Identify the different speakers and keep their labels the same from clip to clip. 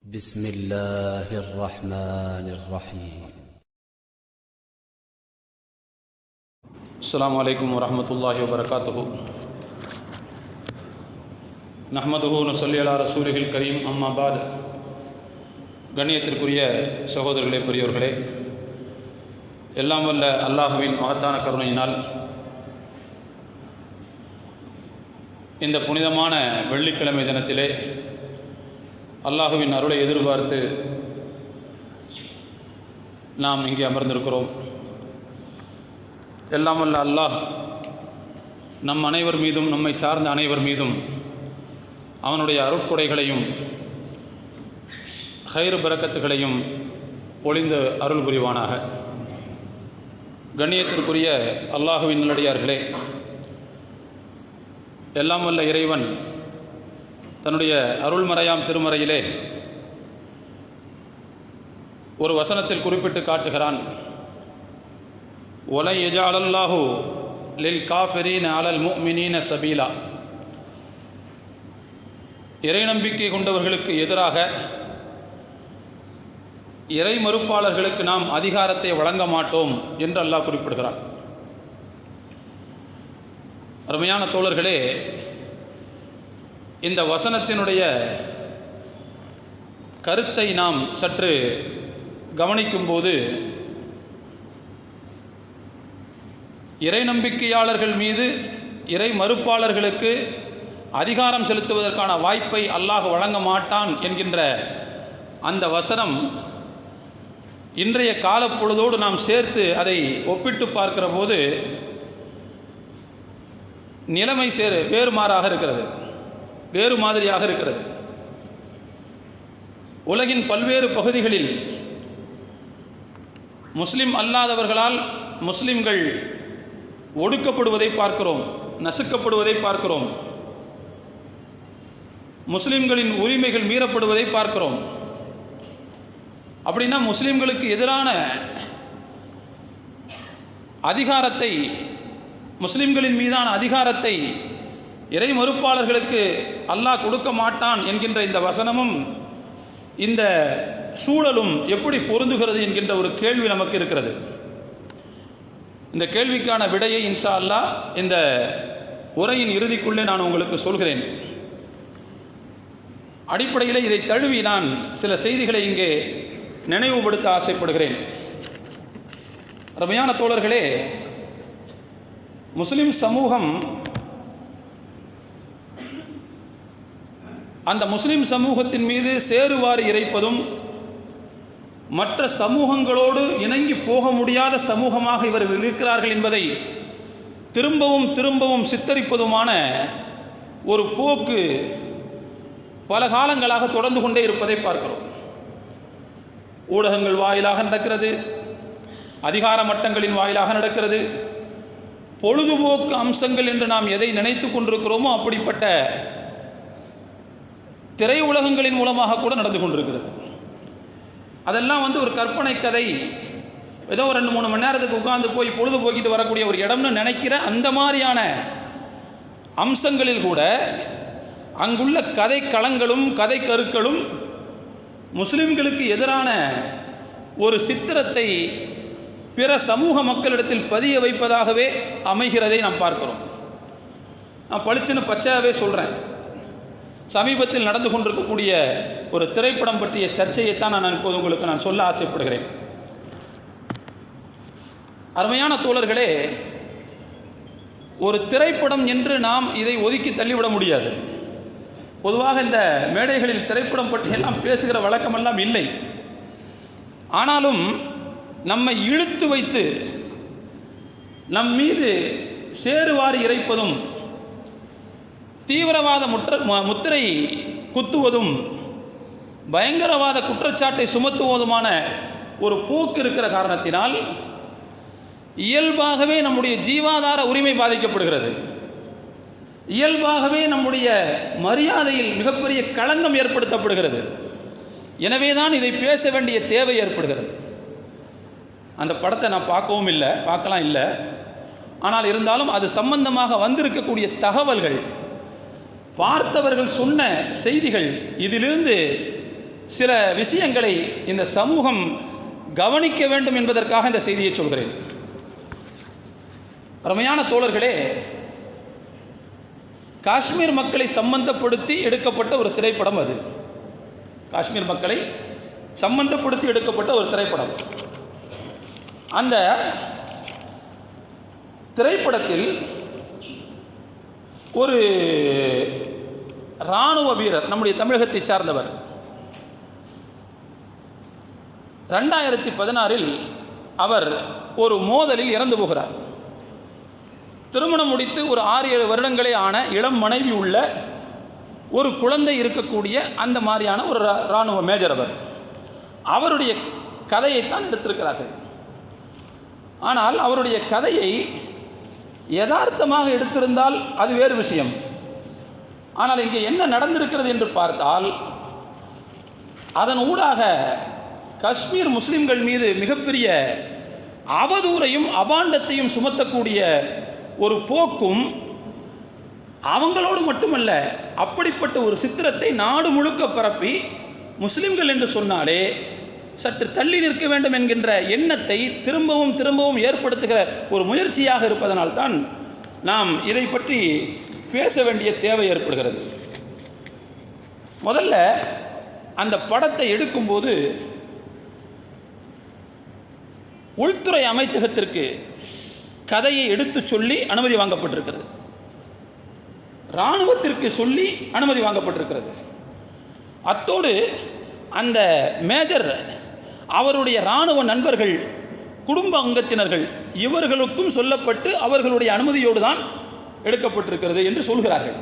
Speaker 1: بسم الله الرحمن الرحيم.
Speaker 2: السلام عليكم ورحمة الله وبركاته. نحمده ونصلي على رسوله الكريم. أما بعد. கண்ணியத்திற்குரிய சகோதரர்களே, பெரியோர்களே, எல்லாம் வல்ல அல்லாஹுவின் மகத்தான கருணையினால் இந்த புனிதமான வெள்ளிக்கிழமை தினத்திலே அல்லாஹுவின் அருளை எதிர்பார்த்து நாம் இங்கே அமர்ந்திருக்கிறோம். எல்லாம் வல்ல அல்லாஹ் நம் அனைவர் மீதும், நம்மை சார்ந்த அனைவர் மீதும் அவனுடைய அருட்கொடைகளையும் ஹைர் பரக்கத்துகளையும் பொழிந்து அருள் புரிவானாக. கண்ணியத்திற்குரிய அல்லாஹுவின் நல்லடியார்களே, எல்லாம் வல்ல இறைவன் தன்னுடைய அருள்மறையாம் திருமறையிலே ஒரு வசனத்தில் குறிப்பிட்டு காட்டுகிறான். ஒலை யஜஅலல்லாஹு லில் காஃபிரீன அலல் முஃமினீன சபீலா. இறை நம்பிக்கை கொண்டவர்களுக்கு எதிராக இறை மறுப்பாளர்களுக்கு நாம் அதிகாரத்தை வழங்க மாட்டோம் என்று அல்லாஹ் குறிப்பிடுகிறான். அருமையான தோழர்களே, இந்த வசனத்தினுடைய கருத்தை நாம் சற்று கவனிக்கும்போது, இறை நம்பிக்கையாளர்கள் மீது இறை மறுப்பாளர்களுக்கு அதிகாரம் செலுத்துவதற்கான வாய்ப்பை அல்லாஹ் வழங்க மாட்டான் என்கின்ற அந்த வசனம் இன்றைய காலப்பொழுதோடு நாம் சேர்த்து அதை ஒப்பிட்டு பார்க்கிற போது நிலைமை வேறு மாறாக இருக்கிறது, வேறு மாதிரியாக இருக்கிறது. உலகின் பல்வேறு பகுதிகளில் முஸ்லிம் அல்லாதவர்களால் முஸ்லிம்கள் ஒடுக்கப்படுவதை பார்க்கிறோம், நசுக்கப்படுவதை பார்க்கிறோம், முஸ்லிம்களின் உரிமைகள் மீறப்படுவதை பார்க்கிறோம். அப்படின்னா முஸ்லிம்களுக்கு எதிரான அதிகாரத்தை, முஸ்லிம்களின் மீதான அதிகாரத்தை இறை மறுப்பாளர்களுக்கு அல்லாஹ் கொடுக்க மாட்டான் என்கின்ற இந்த வசனமும் இந்த சூழலும் எப்படி பொருந்துகிறது என்கின்ற ஒரு கேள்வி நமக்கு இருக்கிறது. இந்த கேள்விக்கான விடையை இன்ஷா அல்லாஹ் இந்த உரையின் இறுதிக்குள்ளே நான் உங்களுக்கு சொல்கிறேன். அடிப்படையில் இதை தழுவி நான் சில செய்திகளை இங்கே நினைவுபடுத்த ஆசைப்படுகிறேன். அருமையான தோழர்களே, முஸ்லிம் சமூகம், அந்த முஸ்லிம் சமூகத்தின் மீது சேறுவாரி இறைப்பதும் மற்ற சமூகங்களோடு இணங்கி போக முடியாத சமூகமாக இவர்கள் இருக்கிறார்கள் என்பதை திரும்பவும் திரும்பவும் சித்தரிப்பதுமான ஒரு போக்கு பல காலங்களாக தொடர்ந்து கொண்டே இருப்பதை பார்க்கிறோம். ஊடகங்கள் வாயிலாக நடக்கிறது, அதிகார மட்டங்களின் வாயிலாக நடக்கிறது, பொழுதுபோக்கு அம்சங்கள் என்று நாம் எதை நினைத்து கொண்டிருக்கிறோமோ அப்படிப்பட்ட திரையுலகங்களின் மூலமாக கூட நடந்து கொண்டிருக்கிறது. அதெல்லாம் ஒரு கற்பனை கதை, ஏதோ 2-3 மணி நேரத்துக்கு உட்கார்ந்து போய் பொழுது போக்கிட்டு வரக்கூடிய ஒரு இடம்னு நினைக்கிற அந்த மாதிரியான அம்சங்களில் கூட அங்குள்ள கதை களங்களும் கதை கருக்களும் முஸ்லிம்களுக்கு எதிரான ஒரு சித்திரத்தை பிற சமூக மக்களிடத்தில் பதிய வைப்பதாகவே அமைகிறதை நாம் பார்க்கிறோம். நான் பளிச்சுன்னு பச்சையாகவே சொல்கிறேன். சமீபத்தில் நடந்து கொண்டிருக்கக்கூடிய ஒரு திரைப்படம் பற்றிய சர்ச்சையைத்தான் நான் இப்போது உங்களுக்கு நான் சொல்ல ஆசைப்படுகிறேன். அருமையான தோழர்களே, ஒரு திரைப்படம் என்று நாம் இதை ஒதுக்கி தள்ளிவிட முடியாது. பொதுவாக இந்த மேடைகளில் திரைப்படம் பற்றியெல்லாம் பேசுகிற வழக்கமெல்லாம் இல்லை. ஆனாலும் நம்மை இழுத்து வைத்து நம் மீது சேறுவாரி இறைப்பதும், தீவிரவாத முத்திரை குத்துவதும், பயங்கரவாத குற்றச்சாட்டை சுமத்துவதுமான ஒரு போக்கு இருக்கிற காரணத்தினால் இயல்பாகவே நம்முடைய ஜீவாதார உரிமை பாதிக்கப்படுகிறது. இயல்பாகவே நம்முடைய மரியாதையில் மிகப்பெரிய களங்கம் ஏற்படுத்தப்படுகிறது. எனவேதான் இதை பேச வேண்டிய தேவை ஏற்படுகிறது. அந்த படத்தை நான் பார்க்கவும் இல்லை, பார்க்கலாம் இல்லை. ஆனால் இருந்தாலும் அது சம்பந்தமாக வந்திருக்கக்கூடிய தகவல்கள், பார்த்தவர்கள் சொன்ன செய்திகள், இதிலிருந்து சில விஷயங்களை இந்த சமூகம் கவனிக்க வேண்டும் என்பதற்காக இந்த செய்தியை சொல்கிறேன். அருமையான தோழர்களே, காஷ்மீர் மக்களை சம்பந்தப்படுத்தி எடுக்கப்பட்ட ஒரு திரைப்படம் அது. காஷ்மீர் மக்களை சம்பந்தப்படுத்தி எடுக்கப்பட்ட ஒரு திரைப்படம். அந்த திரைப்படத்தில் ஒரு இராணுவ வீரர், நம்முடைய தமிழகத்தை சார்ந்தவர், 2016 அவர் ஒரு மோதலில் இறந்து போகிறார். திருமணம் முடித்து ஒரு 6-7 வருடங்களே ஆன இளம் மனைவி உள்ள ஒரு குழந்தை இருக்கக்கூடிய அந்த மாதிரியான ஒரு இராணுவ மேஜர் அவர். அவருடைய கதையைத்தான் எடுத்திருக்கிறார்கள். ஆனால் அவருடைய கதையை யதார்த்தமாக எடுத்திருந்தால் அது வேறு விஷயம். ஆனால் இங்கே என்ன நடந்திருக்கிறது என்று பார்த்தால், அதன் ஊடாக காஷ்மீர் முஸ்லிம்கள் மீது மிகப்பெரிய அவதூறையும் அபாண்டத்தையும் சுமத்தக்கூடிய ஒரு போக்கும், அவங்களோடு மட்டுமல்ல, அப்படிப்பட்ட ஒரு சித்திரத்தை நாடு முழுக்க பரப்பி முஸ்லிம்கள் என்று சொன்னாலே சற்று தள்ளி நிற்க வேண்டும் என்கின்ற எண்ணத்தை திரும்பவும் திரும்பவும் ஏற்படுத்துகிற ஒரு முயற்சியாக இருப்பதனால்தான் நாம் இதை பற்றி பேச வேண்டிய தேவை ஏற்படுகிறது. முதல்ல அந்த படத்தை எடுக்கும்போது உள்துறை அமைச்சகத்திற்கு கதையை எடுத்து சொல்லி அனுமதி வாங்கப்பட்டிருக்கிறது. இராணுவத்திற்கு சொல்லி அனுமதி வாங்கப்பட்டிருக்கிறது. அத்தோடு அந்த மேஜர், அவருடைய இராணுவ நண்பர்கள், குடும்ப அங்கத்தினர்கள், இவர்களுக்கும் சொல்லப்பட்டு அவர்களுடைய அனுமதியோடு தான் எடுக்கப்பட்டிருக்கிறது என்று சொல்கிறார்கள்.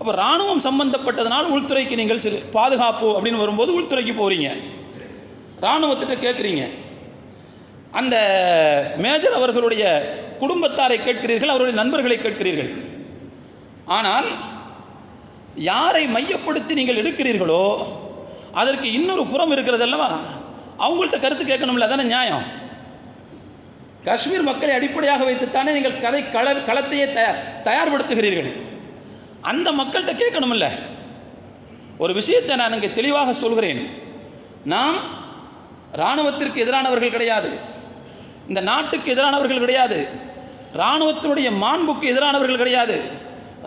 Speaker 2: அப்போ இராணுவம் சம்பந்தப்பட்டதனால் உள்துறைக்கு நீங்கள் பாதுகாப்பு அப்படின்னு வரும்போது உள்துறைக்கு போகிறீங்க, இராணுவத்திட்ட கேட்குறீங்க. அந்த மேஜர் அவர்களுடைய குடும்பத்தாரை கேட்கிறீர்கள், அவருடைய நண்பர்களை கேட்கிறீர்கள். ஆனால் யாரை மையப்படுத்தி நீங்கள் எடுக்கிறீர்களோ அதற்கு இன்னொரு புறம் இருக்கிறது அல்லவா, அவங்கள்ட்ட கருத்து கேட்கணும்ல, அதான நியாயம். காஷ்மீர் மக்களை அடிப்படையாக வைத்துத்தானே நீங்கள் களத்தையே தயார்படுத்துகிறீர்கள். அந்த மக்கள்கிட்ட கேட்கணும்ல. ஒரு விஷயத்தை நான் இங்கே தெளிவாக சொல்கிறேன். நாம் இராணுவத்திற்கு எதிரானவர்கள் கிடையாது, இந்த நாட்டுக்கு எதிரானவர்கள் கிடையாது, இராணுவத்தினுடைய மாண்புக்கு எதிரானவர்கள் கிடையாது.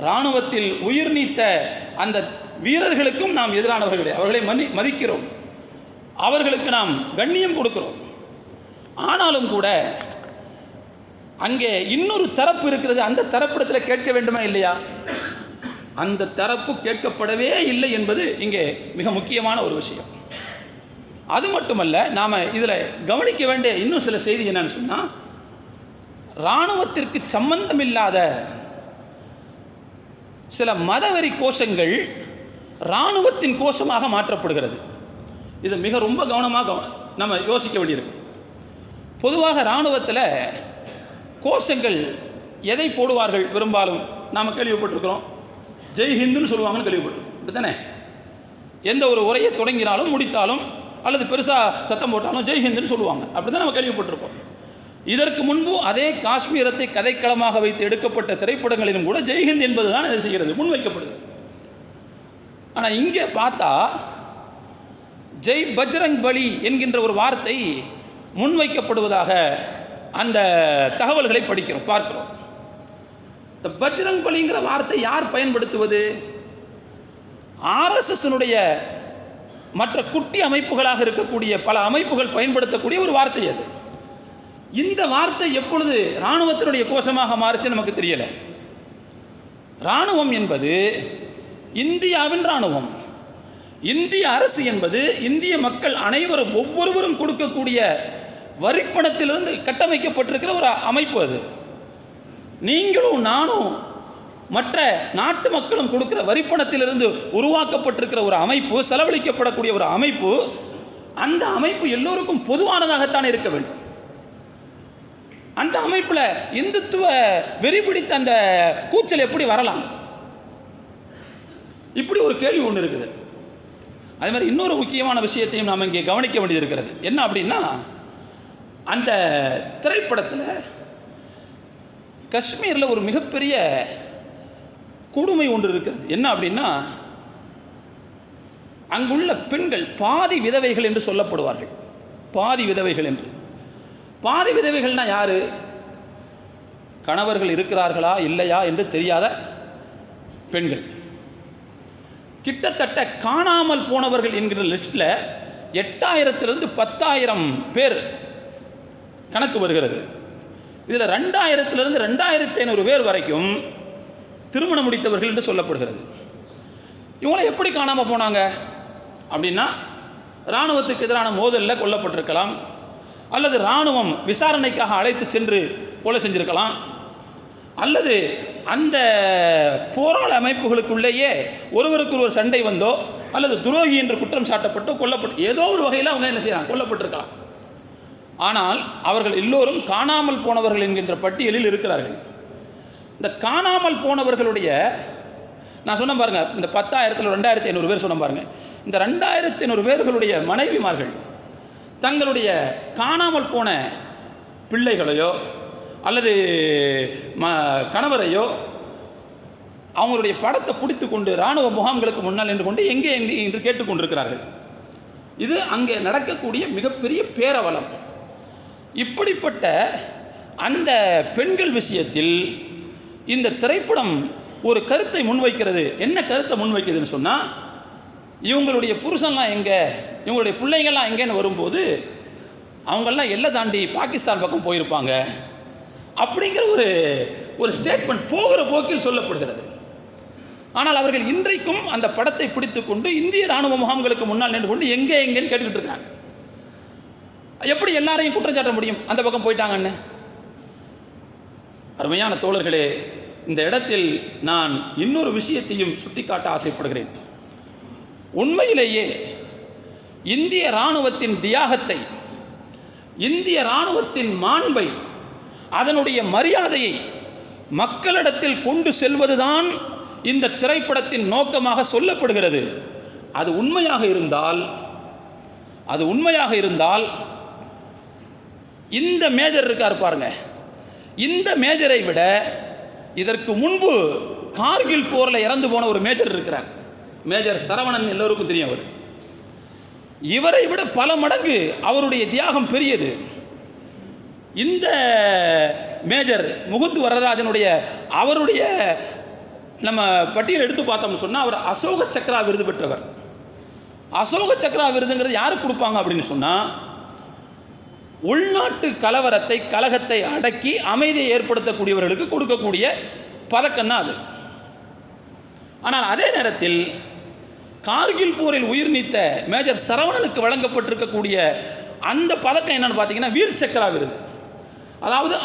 Speaker 2: இராணுவத்தில் உயிர் நீத்த அந்த வீரர்களுக்கும் நாம் எதிரானவர்கள் கிடையாது. அவர்களை மதிக்கிறோம், அவர்களுக்கு நாம் கண்ணியம் கொடுக்கிறோம். ஆனாலும் கூட அங்கே இன்னொரு தரப்பு இருக்கிறது. அந்த தரப்பிடத்தில் கேட்க வேண்டுமா இல்லையா? அந்த தரப்பு கேட்கப்படவே இல்லை என்பது இங்கே மிக முக்கியமான ஒரு விஷயம். அது மட்டுமல்ல, நாம் இதில் கவனிக்க வேண்டிய இன்னும் சில செய்தி என்னன்னு சொன்னால், இராணுவத்திற்கு சம்பந்தமில்லாத சில மதவெறி கோஷங்கள் இராணுவத்தின் கோஷமாக மாற்றப்படுகிறது. இது மிக ரொம்ப கவனமாக நம்ம யோசிக்க வேண்டியிருக்கு. பொதுவாக இராணுவத்தில் கோஷங்கள் எதை போடுவார்கள்? பெரும்பாலும் நாம் கேள்விப்பட்டிருக்கிறோம், ஜெய்ஹிந்துன்னு சொல்லுவாங்கன்னு கேள்விப்பட்டிருக்கோம். இப்படித்தானே? எந்த ஒரு உரையை தொடங்கினாலும் முடித்தாலும் அல்லது பெருசாக சத்தம் போட்டாலும் ஜெய்ஹிந்துன்னு சொல்லுவாங்க. அப்படி தான் நம்ம கேள்விப்பட்டிருக்கோம். இதற்கு முன்பு அதே காஷ்மீரத்தை கதைக்களமாக வைத்து எடுக்கப்பட்ட திரைப்படங்களிலும் கூட ஜெய்ஹிந்த் என்பது தான் இது செய்கிறது, முன்வைக்கப்படுது. ஆனால் இங்கே பார்த்தா ஜெய் பஜ்ரங் பலி என்கின்ற ஒரு வார்த்தை முன்வைக்கப்படுவதாக அந்த தகவல்களை பார்க்கிறோம். இந்த பஜ்ரங் பலிங்கிற வார்த்தை யார் பயன்படுத்துவது? RSSனுடைய மற்ற குட்டி அமைப்புகளாக இருக்கக்கூடிய பல அமைப்புகள் பயன்படுத்தக்கூடிய ஒரு வார்த்தை அது. இந்த வார்த்தை எப்பொழுது இராணுவத்தினுடைய கோஷமாக மாறுச்சு நமக்கு தெரியல. இராணுவம் என்பது இந்தியாவின் இராணுவம், இந்திய அரசு என்பது இந்திய மக்கள் அனைவரும் ஒவ்வொருவரும் கொடுக்கக்கூடிய வரிப்பணத்திலிருந்து கட்டமைக்கப்பட்டிருக்கிற ஒரு அமைப்பு அது. நீங்களும் நானும் மற்ற நாட்டு மக்களும் கொடுக்கிற வரிப்பணத்திலிருந்து உருவாக்கப்பட்டிருக்கிற ஒரு அமைப்பு, செலவழிக்கப்படக்கூடிய ஒரு அமைப்பு. அந்த அமைப்பு எல்லோருக்கும் பொதுவானதாகத்தான் இருக்க வேண்டும். அந்த அமைப்பில் இந்துத்துவ வெறி பிடித்த அந்த கூச்சல் எப்படி வரலாம்? இப்படி ஒரு கேள்வி ஒன்று இருக்குது. அதே மாதிரி இன்னொரு முக்கியமான விஷயத்தையும் நாம் இங்கே கவனிக்க வேண்டியிருக்கிறது. என்ன அப்படின்னா, அந்த திரைப்படத்தில் காஷ்மீரில் ஒரு மிகப்பெரிய கொடுமை ஒன்று இருக்கிறது. என்ன அப்படின்னா, அங்குள்ள பெண்கள் பாதி விதவைகள் என்று சொல்லப்படுவார்கள். பாதி விதவைகள் என்று. பாதி விதவைகள்னா யாரு? கணவர்கள் இருக்கிறார்களா இல்லையா என்று தெரியாத பெண்கள். கிட்டத்தட்ட காணாமல் போனவர்கள் என்கிற லிஸ்ட்ல 8000 10,000 பேர் கணக்கு வருகிறது. இதுல 2000 2500 பேர் வரைக்கும் திருமணம் முடித்தவர்கள் என்று சொல்லப்படுகிறது. இவங்களை எப்படி காணாம போனாங்க அப்படின்னா, இராணுவத்துக்கு எதிரான மோதலில் கொல்லப்பட்டிருக்கலாம், அல்லது இராணுவம் விசாரணைக்காக அழைத்து சென்று கொலை செஞ்சிருக்கலாம், அல்லது அந்த போராள அமைப்புகளுக்குள்ளேயே ஒருவருக்கு ஒரு சண்டை வந்தோ அல்லது துரோகி என்று குற்றம் சாட்டப்பட்டோ கொல்லப்பட்டு ஏதோ ஒரு வகையில் அவங்க என்ன செய்யலாம், கொல்லப்பட்டிருக்கலாம். ஆனால் அவர்கள் எல்லோரும் காணாமல் போனவர்கள் என்கின்ற பட்டியலில் இருக்கிறார்கள். இந்த காணாமல் போனவர்களுடைய நான் சொன்ன பாருங்க, இந்த 10,000 2500 பேர் சொன்ன பாருங்க, இந்த 2500 பேர்களுடைய மனைவிமார்கள் தங்களுடைய காணாமல் போன பிள்ளைகளையோ அல்லது கணவரையோ அவங்களுடைய படத்தை பிடித்து கொண்டு இராணுவ முகாம்களுக்கு முன்னால் நின்று கொண்டு எங்கே என்று கேட்டுக்கொண்டிருக்கிறார்கள். இது அங்கே நடக்கக்கூடிய மிகப்பெரிய பேரவலம். இப்படிப்பட்ட அந்த பெண்கள் விஷயத்தில் இந்த திரைப்படம் ஒரு கருத்தை முன்வைக்கிறது. என்ன கருத்தை முன்வைக்கிறதுன்னு சொன்னால், இவங்களுடைய புருஷன்லாம் எங்கே, இவங்களுடைய பிள்ளைங்கள்லாம் எங்கேன்னு வரும்போது அவங்கெல்லாம் எல்லை தாண்டி பாகிஸ்தான் பக்கம் போயிருப்பாங்க அப்படிங்கிற ஒரு ஸ்டேட்மெண்ட் போகிற போக்கில் சொல்லப்படுகிறது. ஆனால் அவர்கள் இன்றைக்கும் அந்த படத்தை பிடித்துக் கொண்டு இந்திய ராணுவ முகாம்களுக்கு முன்னால் நின்று கொண்டு எங்கேன்னு கேட்டுக்கிட்டு இருக்காங்க. எப்படி எல்லாரையும் குற்றம் சாட்ட முடியும் அந்த பக்கம் போயிட்டாங்கன்னு? அருமையான தோழர்களே, இந்த இடத்தில் நான் இன்னொரு விஷயத்தையும் சுட்டிக்காட்ட ஆசைப்படுகிறேன். உண்மையிலேயே இந்திய இராணுவத்தின் தியாகத்தை, இந்திய இராணுவத்தின் மாண்பை, அதனுடைய மரியாதையை மக்களிடத்தில் கொண்டு செல்வதுதான் இந்த திரைப்படத்தின் நோக்கமாக சொல்லப்படுகிறது. அது உண்மையாக இருந்தால் இந்த மேஜர் இருக்கார் பாருங்க, இந்த மேஜரை விட இதற்கு முன்பு கார்கில் போரில் இறந்து போன ஒரு மேஜர் இருக்கிறார். மேஜர் சரவணன் எல்லோருக்கும் தெரியும். அவர் இவரை விட பல மடங்கு அவருடைய தியாகம் பெரியது. இந்த மேஜர் முகுந்து வரதராஜனுடைய அவருடைய நம்ம பட்டியல் எடுத்து பார்த்தோம்னு சொன்னால், அவர் அசோக சக்ரா விருது பெற்றவர். அசோக சக்ரா விருதுங்கிறது யாருக்கு கொடுப்பாங்க அப்படின்னு சொன்னால், உள்நாட்டு கலகத்தை அடக்கி அமைதியை ஏற்படுத்தக்கூடியவர்களுக்கு கொடுக்கக்கூடிய பதக்கம் தான் அது. ஆனால் அதே நேரத்தில் கார்கில் போரில் உயிர் நீத்த மேஜர் சரவணனுக்கு வழங்கப்பட்டிருக்கக்கூடிய அந்த பதக்கம் என்னன்னு பார்த்தீங்கன்னா வீர் சக்ரா விருது. அதாவது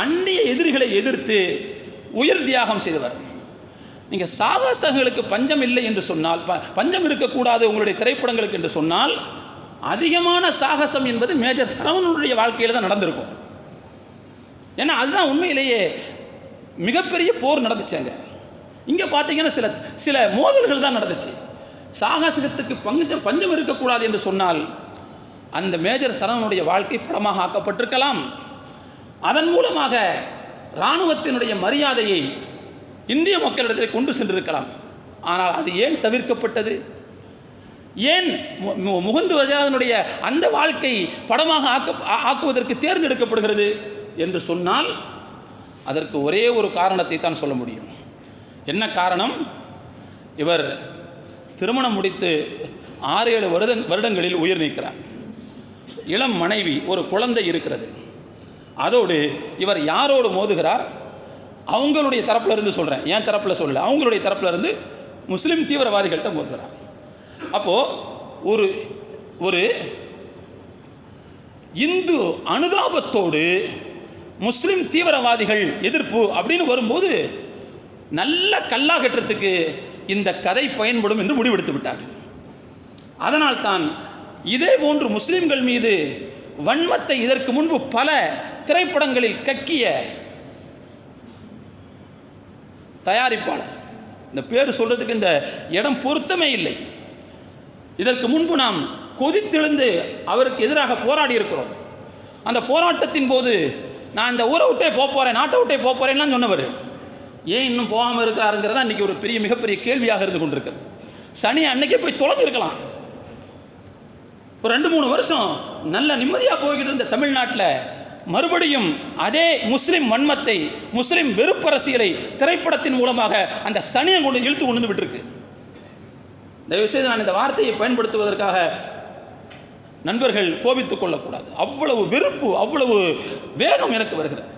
Speaker 2: அந்நிய எதிரிகளை எதிர்த்து உயிர் தியாகம் செய்தவர். நீங்க சாகசங்களுக்கு பஞ்சம் இல்லை என்று சொன்னால், பஞ்சம் இருக்கக்கூடாது உங்களுடைய திரைப்படங்களுக்கு என்று சொன்னால், அதிகமான சாகசம் என்பது மேஜர் சரவணனுடைய வாழ்க்கையில் தான் நடந்திருக்கும். ஏன்னா அதுதான் உண்மையிலேயே மிகப்பெரிய போர் நடந்துச்சாங்க. இங்க பார்த்தீங்கன்னா சில மோதல்கள் தான் நடந்துச்சு. சாகசத்துக்கு பஞ்சம் இருக்கக்கூடாது என்று சொன்னால் அந்த மேஜர் சரவணனுடைய வாழ்க்கை படமாக ஆக்கப்பட்டிருக்கலாம். அதன் மூலமாக இராணுவத்தினுடைய மரியாதையை இந்திய மக்களிடத்தில் கொண்டு சென்றிருக்கலாம். ஆனால் அது ஏன் தவிர்க்கப்பட்டது? ஏன் முகுந்து வரதராஜனுடைய அந்த வாழ்க்கை படமாக ஆக்குவதற்கு தேர்ந்தெடுக்கப்படுகிறது என்று சொன்னால், அதற்கு ஒரே ஒரு காரணத்தை தான் சொல்ல முடியும். என்ன காரணம்? இவர் திருமணம் முடித்து 6-7 வருடங்களில் உயிர் நீக்கிறார். இளம் மனைவி, ஒரு குழந்தை இருக்கிறது. அதோடு இவர் யாரோடு மோதுகிறார்? அவங்களுடைய தரப்புல இருந்து சொல்றேன், என் தரப்புல சொல்லல, அவங்களுடைய தரப்புல இருந்து முஸ்லிம் தீவிரவாதிகள்கிட்ட மோதுகிறார். அப்போ ஒரு இந்து அனுதாபத்தோடு முஸ்லிம் தீவிரவாதிகள் எதிர்ப்பு அப்படின்னு வரும்போது நல்ல கல்லா கட்டுறதுக்கு இந்த கதை பயன்படும் என்று முடிவெடுத்து விட்டார். அதனால்தான் இதே போன்று முஸ்லிம்கள் மீது வன்மத்தை இதற்கு முன்பு பல திரைப்படங்களில் கக்கிய தயாரிப்பாளர், இந்த பேர் சொல்றதுக்கு இந்த இடம் பொருத்தமே இல்லை, இதற்கு முன்பு நாம் கொதித்தெழுந்து அவருக்கு எதிராக போராடி இருக்கிறோம். அந்த போராட்டத்தின் போது நான் இந்த ஊரை விட்டே போறேன், நாட்டை விட்டே போறேன்லாம் சொன்னவர் ஏன் இன்னும் போகாமல் இருக்கிறாருங்கிறதா இன்னைக்கு ஒரு மிகப்பெரிய கேள்வியாக இருந்து கொண்டிருக்கிறது. சனி அன்னைக்கே போய் தொலைஞ்சிருக்கலாம். ஒரு 2-3 வருஷம் நல்ல நிம்மதியாக போய்கிட்டு இருந்த தமிழ்நாட்டில் மறுபடியும் அதே முஸ்லிம் வன்மத்தை, முஸ்லிம் வெறுப்பரசியலை திரைப்படத்தின் மூலமாக அந்த சனியை கொண்டு இழுத்து கொண்டு விட்டுருக்கு. தயவுசெய்து நான் இந்த வார்த்தையை பயன்படுத்துவதற்காக நண்பர்கள் கோபித்துக் கொள்ளக்கூடாது. அவ்வளவு வெறுப்பு, அவ்வளவு வேகம் எனக்கு வருகிறது.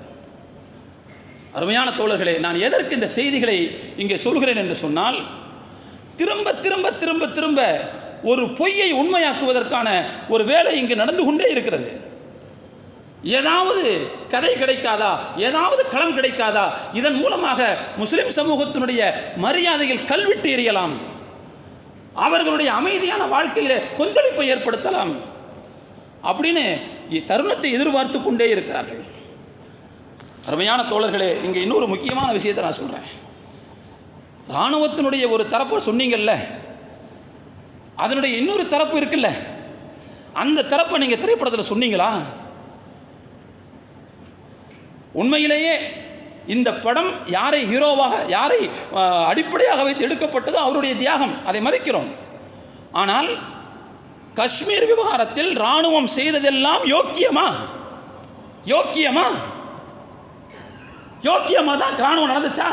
Speaker 2: அருமையான தோழர்களே, நான் எதற்கு இந்த செய்திகளை இங்கே சொல்கிறேன் என்று சொன்னால், திரும்ப திரும்ப திரும்ப திரும்ப ஒரு பொய்யை உண்மையாக்குவதற்கான ஒரு வேலை இங்கு நடந்து கொண்டே இருக்கிறது. ஏதாவது கதை கிடைக்காதா, ஏதாவது களம் கிடைக்காதா, இதன் மூலமாக முஸ்லிம் சமூகத்தினுடைய மரியாதையில் கல்விட்டு எறியலாம், அவர்களுடைய அமைதியான வாழ்க்கையில கொந்தளிப்பை ஏற்படுத்தலாம் அப்படின்னு தருணத்தை எதிர்பார்த்து கொண்டே இருக்கிறார்கள். அருமையான தோழர்களே, இங்கே இன்னொரு முக்கியமான விஷயத்தை நான் சொல்றேன். இராணுவத்தினுடைய ஒரு தரப்பு சொன்னீங்கல்ல, அதனுடைய இன்னொரு தரப்பு இருக்குல்ல, அந்த தரப்பை நீங்க திரைப்படத்தில் சொன்னீங்களா? உண்மையிலேயே இந்த படம் யாரை ஹீரோவாக, யாரை அடிப்படையாக வைத்து எடுக்கப்பட்டதோ அவருடைய தியாகம், அதை மதிக்கிறோம். ஆனால் காஷ்மீர் விவகாரத்தில் ராணுவம் செய்ததெல்லாம் யோக்கியமா? யோக்கியமா? யோக்கியமா தான் ராணுவம் நடந்துச்சா?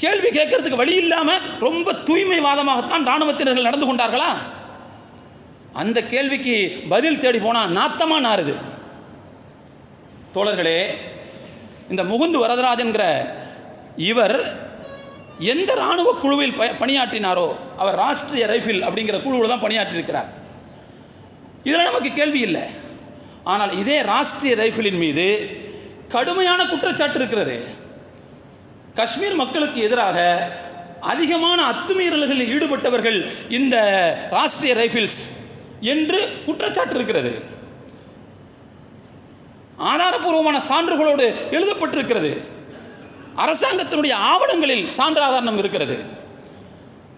Speaker 2: கேள்வி கேட்கறதுக்கு வழி இல்லாம ரொம்ப தூய்மைவாதமாகத்தான் ராணுவத்தினர்கள் நடந்து கொண்டார்களா? அந்த கேள்விக்கு பதில் தேடி போனா நாத்தமா நாறுது. தோழர்களே, இந்த முகுந்து வரதராஜன்கிற இவர் எந்த ராணுவ குழுவில் பணியாற்றினாரோ, அவர் ராஷ்டிரிய ரைபிள் அப்படிங்கிற குழுவில் தான் பணியாற்றியிருக்கிறார். இதில் நமக்கு கேள்வி இல்லை. ஆனால் இதே ராஷ்டிரிய ரைபிளின் மீது கடுமையான குற்றச்சாட்டு இருக்கிறது. காஷ்மீர் மக்களுக்கு எதிராக அதிகமான அத்துமீறல்களில் ஈடுபட்டவர்கள் இந்த ராஷ்டிரிய ரைபிள்ஸ் என்று குற்றச்சாட்டு இருக்கிறது. ஆதாரபூர்வமான சான்றுகளோடு எழுதப்பட்டிருக்கிறது. அரசாங்கத்தினுடைய ஆவணங்களில் சான்றாதாரம் இருக்கிறது.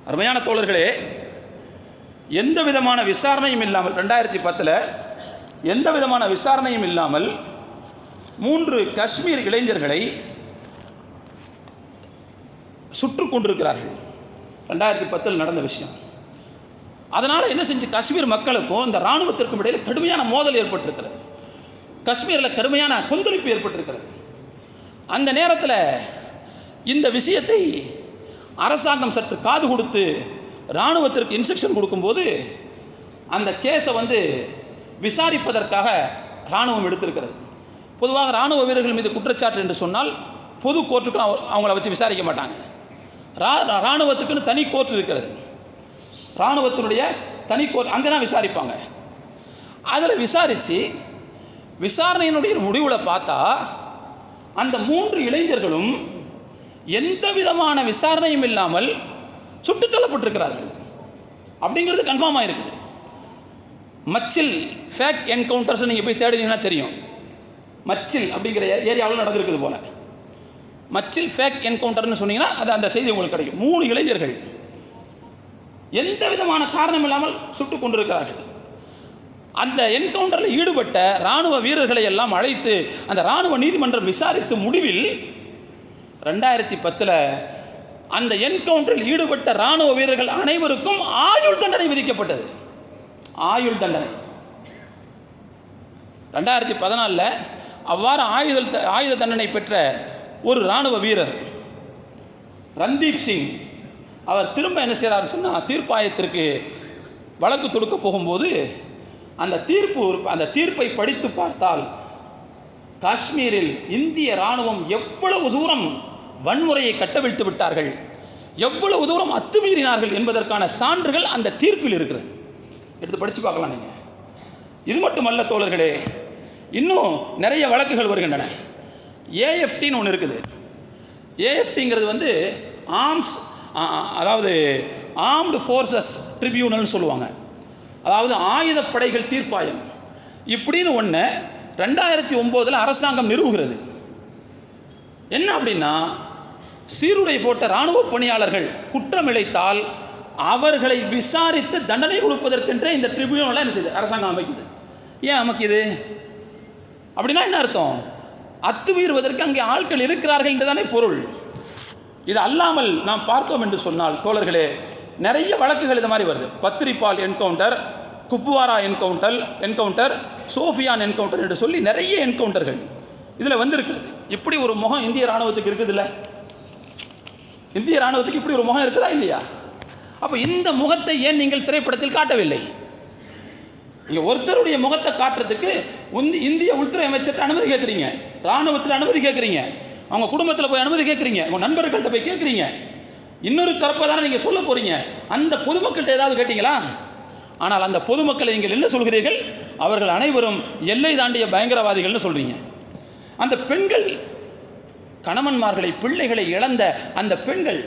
Speaker 2: அருமையான தோழர்களே, எந்த விதமான விசாரணையும் இல்லாமல் 2010 எந்த விதமான விசாரணையும் இல்லாமல் 3 காஷ்மீர் இளைஞர்களை சுட்டுக் கொண்டிருக்கிறார்கள். 2010 நடந்த விஷயம். அதனால என்ன செஞ்சு காஷ்மீர் மக்களுக்கும் இந்த ராணுவத்திற்கும் இடையில் கடுமையான மோதல் ஏற்பட்டிருக்கிறது. காஷ்மீரில் கடுமையான கொந்தளிப்பு ஏற்பட்டிருக்கிறது. அந்த நேரத்தில் இந்த விஷயத்தை அரசாங்கம் சற்று காது கொடுத்து ராணுவத்திற்கு இன்ஸ்ட்ரக்ஷன் கொடுக்கும்போது அந்த கேஸை விசாரிப்பதற்காக ராணுவம் எடுத்திருக்கிறது. பொதுவாக ராணுவ வீரர்கள் மீது குற்றச்சாட்டு என்று சொன்னால் பொது கோர்ட்டுக்கும் அவங்கள வச்சு விசாரிக்க மாட்டாங்க. ராணுவத்துக்குன்னு தனி கோர்ட் இருக்கிறது. ராணுவத்தினுடைய தனி கோர்ட் அங்கே தான் விசாரிப்பாங்க. அதில் விசாரித்து விசாரணையினுடைய முடிவில் பார்த்தா அந்த 3 இளைஞர்களும் எந்த விதமான விசாரணையும் இல்லாமல் சுட்டுத் தள்ளப்பட்டிருக்கிறார்கள் அப்படிங்கிறது கன்ஃபார்ம் ஆயிருக்கு. மச்சில் ஃபேக்ட் என்கவுண்டர்ஸ் நீங்கள் போய் தேடினீங்கன்னா தெரியும். மச்சில் அப்படிங்கிற ஏரியாவில் நடந்திருக்குது போல. மச்சில் ஃபேக்ட் என்கவுண்டர்னு சொன்னீங்கன்னா அது அந்த செய்தி உங்களுக்கு கிடைக்கும். 3 இளைஞர்கள் எந்த விதமான காரணம் இல்லாமல் சுட்டுக் கொண்டிருக்கிறார்கள். அந்த என்கவுண்டரில் ஈடுபட்ட ராணுவ வீரர்களை எல்லாம் அழைத்து அந்த ராணுவ நீதிமன்றம் விசாரித்து முடிவில் 2010 அந்த என்கவுண்டரில் ஈடுபட்ட ராணுவ வீரர்கள் அனைவருக்கும் ஆயுள் தண்டனை விதிக்கப்பட்டது. ஆயுள் தண்டனை. 2014 அவ்வாறு ஆயுத தண்டனை பெற்ற ஒரு ராணுவ வீரர் ரந்தீப் சிங் அவர் திரும்ப என்ன செய்கிறார் சொன்னால், தீர்ப்பாயத்திற்கு வழக்கு தொடுக்க போகும்போது அந்த தீர்ப்பை படித்து பார்த்தால் காஷ்மீரில் இந்திய ராணுவம் எவ்வளவு தூரம் வன்முறையை கட்டவிழ்த்து விட்டார்கள், எவ்வளவு தூரம் அத்துமீறினார்கள் என்பதற்கான சான்றுகள் அந்த தீர்ப்பில் இருக்கிறது. எடுத்து படித்து பார்க்கலாம் நீங்கள். இது மட்டுமல்ல தோழர்களே, இன்னும் நிறைய வழக்குகள் வருகின்றன. ஏஎஃப்டின்னு ஒன்று இருக்குது. ஏஎஃப்டிங்கிறது ஆர்ம்டு ஃபோர்ஸஸ் ட்ரிபியூனல்னு சொல்லுவாங்க. அதாவது ஆயுதப்படைகள் தீர்ப்பாயம் இப்படின்னு ஒன்று 2009 அரசாங்கம் நிறுவுகிறது. என்ன அப்படின்னா, சீருடை போட்ட இராணுவ பணியாளர்கள் குற்றம் இழைத்தால் அவர்களை விசாரித்து தண்டனை கொடுப்பதற்கென்றே இந்த ட்ரிபியூனலை என்ன செய்யுது, அரசாங்கம் அமைக்குது. ஏன் அமைக்குது அப்படின்னா என்ன அர்த்தம்? அத்துமீறுவதற்கு அங்கே ஆட்கள் இருக்கிறார்கள் என்றுதானே பொருள். இது அல்லாமல் நாம் பார்த்தோம் என்று சொன்னால் தோழர்களே, நிறைய வழக்குகள் இது மாதிரி வருது. Pathribal encounter, Kupwara encounter, Shopian encounter என்று சொல்லி நிறைய என்கவுண்டர்கள் இதில் வந்திருக்கு. இப்படி ஒரு முகம் இந்திய ராணுவத்துக்கு இருக்குது இல்லை? இந்திய ராணுவத்துக்கு இப்படி ஒரு முகம் இருக்குதா இல்லையா? அப்போ இந்த முகத்தை ஏன் நீங்கள் திரைப்படத்தில் காட்டவில்லை? நீங்கள் ஒருத்தருடைய முகத்தை காட்டுறதுக்கு இந்திய உள்துறை அமைச்சர் அனுமதி கேட்குறீங்க, ராணுவத்தில் அனுமதி கேட்குறீங்க, அவங்க குடும்பத்தில் போய் அனுமதி கேட்குறீங்க, உங்கள் நண்பர்கள்ட்ட போய் கேட்குறீங்க, இன்னொரு தரப்பை தானே நீங்கள் சொல்ல போகிறீங்க. அந்த பொதுமக்கள்கிட்ட ஏதாவது கேட்டீங்களா? ஆனால் அந்த பொதுமக்களை நீங்கள் என்ன சொல்கிறீர்கள்? அவர்கள் அனைவரும் எல்லை தாண்டிய பயங்கரவாதிகள்னு சொல்கிறீங்க. அந்த பெண்கள், கணவன்மார்களை பிள்ளைகளை இழந்த அந்த பெண்கள்,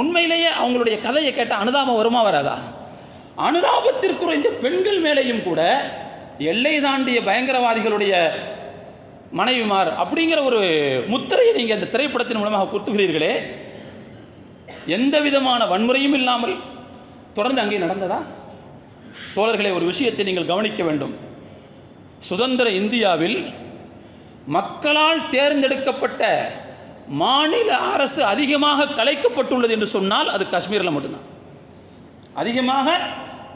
Speaker 2: உண்மையிலேயே அவங்களுடைய கதையை கேட்டால் அனுதாபம் வருமா வராதா? அனுதாபத்திற்கு இந்த பெண்கள் மேலேயும் கூட எல்லை தாண்டிய பயங்கரவாதிகளுடைய மனைவிமார் அப்படிங்கிற ஒரு முத்திரையை நீங்கள் அந்த திரைப்படத்தின் மூலமாக குத்துகிறீர்களே. எந்த விதமான வன்முறையும் இல்லாமல் தொடர்ந்து அங்கே நடந்ததா? தோழர்களே, ஒரு விஷயத்தை நீங்கள் கவனிக்க வேண்டும். சுதந்திர இந்தியாவில் மக்களால் தேர்ந்தெடுக்கப்பட்ட மாநில அரசு அதிகமாக கலைக்கப்பட்டுள்ளது என்று சொன்னால் அது காஷ்மீரில் மட்டும்தான். அதிகமாக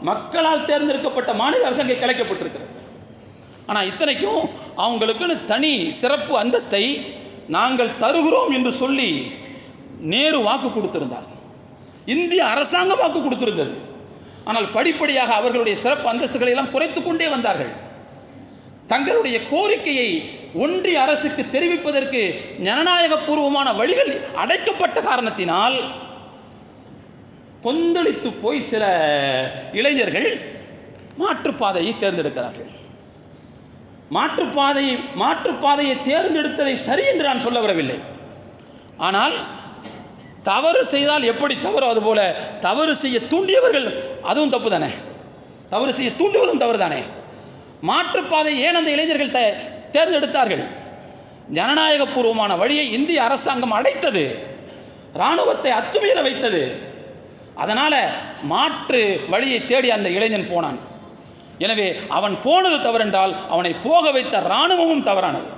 Speaker 2: மக்களால் தேர்ந்தெடுக்கப்பட்ட மாநில அரசு அங்கே கலைக்கப்பட்டிருக்கிறது. ஆனால் இத்தனைக்கும் அவங்களுக்குன்னு தனி சிறப்பு அந்தத்தை நாங்கள் தருகிறோம் என்று சொல்லி நேரு வாக்கு கொடுத்திருந்தார், இந்திய அரசாங்கம் வாக்கு கொடுத்திருந்தது. ஆனால் படிப்படியாக அவர்களுடைய சிறப்பு அந்தஸ்துகளை எல்லாம் குறைத்துக் கொண்டே வந்தார்கள். தங்களுடைய கோரிக்கையை ஒன்றிய அரசுக்கு தெரிவிப்பதற்கு ஜனநாயக பூர்வமான வழிகள் அடைக்கப்பட்ட காரணத்தினால் கொந்தளித்து போய் சில இளைஞர்கள் மாற்றுப்பாதையை தேர்ந்தெடுக்கிறார்கள். மாற்றுப்பாதையை தேர்ந்தெடுத்ததை சரி என்று நான் சொல்ல வரவில்லை. ஆனால் தவறு செய்தால் எப்படி தவறோ அதுபோல தவறு செய்ய தூண்டியவர்கள் அதுவும் தப்பு தானே, தவறு செய்ய தூண்டுவதும் தவறு தானே. மாற்றுப்பாதை ஏன் அந்த இளைஞர்கள் தேர்ந்தெடுத்தார்கள்? ஜனநாயக பூர்வமான வழியை இந்திய அரசாங்கம் அடைத்தது, இராணுவத்தை அத்துமீற வைத்தது. அதனால மாற்று வழியை தேடி அந்த இளைஞன் போனான். எனவே அவன் போனது தவறென்றால் அவனை போக வைத்த இராணுவமும் தவறானது,